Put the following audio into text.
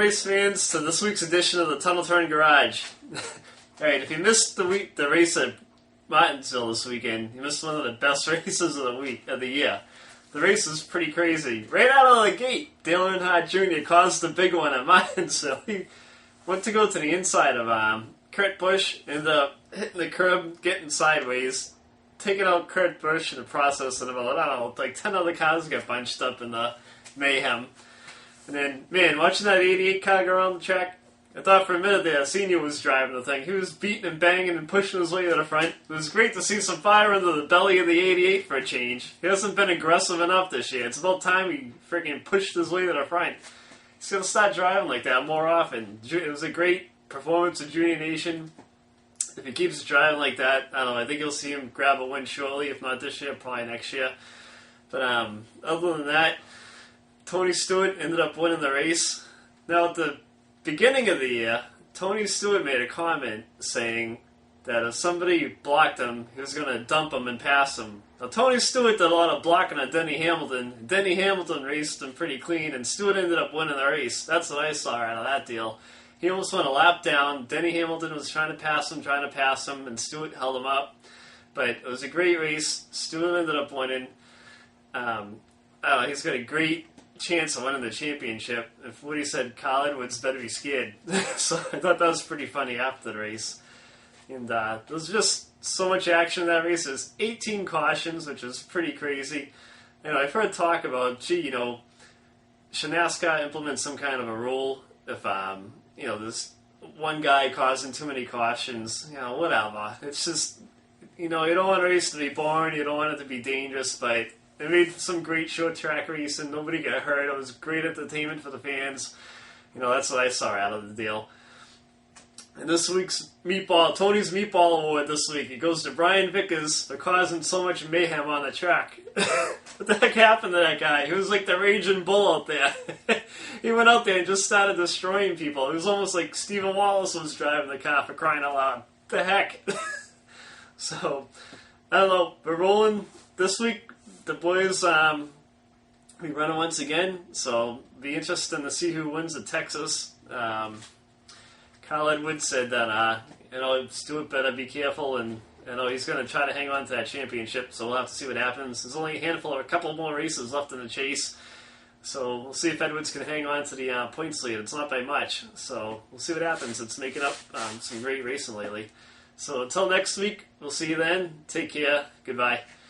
race fans, to this week's edition of the Tunnel Turn Garage. Alright, if you missed the race at Martinsville this weekend, you missed one of the best races of the year. The race is pretty crazy. Right out of the gate, Dale Earnhardt Jr. caused the big one at Martinsville. He went to go to the inside of Kurt Busch, ended up hitting the curb, getting sideways, taking out Kurt Busch in the process, and about, I don't know, like 10 other cars got bunched up in the mayhem. And then, man, watching that 88 car go around the track, I thought for a minute there, Senior was driving the thing. He was beating and banging and pushing his way to the front. It was great to see some fire under the belly of the 88 for a change. He hasn't been aggressive enough this year. It's about time he freaking pushed his way to the front. He's going to start driving like that more often. It was a great performance of Junior Nation. If he keeps driving like that, I don't know, I think you'll see him grab a win shortly. If not this year, probably next year. But other than that, Tony Stewart ended up winning the race. Now, at the beginning of the year, Tony Stewart made a comment saying that if somebody blocked him, he was going to dump him and pass him. Now, Tony Stewart did a lot of blocking on Denny Hamilton. Denny Hamilton raced him pretty clean, and Stewart ended up winning the race. That's what I saw out of that deal. He almost went a lap down. Denny Hamilton was trying to pass him, and Stewart held him up. But it was a great race. Stewart ended up winning. I don't know, he's got a great chance of winning the championship. If Woody said Kyle Edwards better be scared. So I thought that was pretty funny after the race. And there was just so much action in that race. There's 18 cautions, which is pretty crazy. I've heard talk about, should NASCAR implement some kind of a rule if, there's one guy causing too many cautions, whatever. It's just, you don't want a race to be boring, you don't want it to be dangerous, but they made some great short track racing. Nobody got hurt. It was great entertainment for the fans. That's what I saw out of the deal. And this week's Tony's Meatball Award this week, it goes to Brian Vickers for causing so much mayhem on the track. What the heck happened to that guy? He was like the raging bull out there. He went out there and just started destroying people. It was almost like Stephen Wallace was driving the car, for crying out loud. What the heck? So, I don't know. We're rolling this week. The boys, we run once again, so be interesting to see who wins at Texas. Kyle Edwards said that, Stewart better be careful, and he's going to try to hang on to that championship, so we'll have to see what happens. There's only a couple more races left in the chase, so we'll see if Edwards can hang on to the points lead. It's not by much, so we'll see what happens. It's making up some great racing lately. So until next week, we'll see you then. Take care. Goodbye.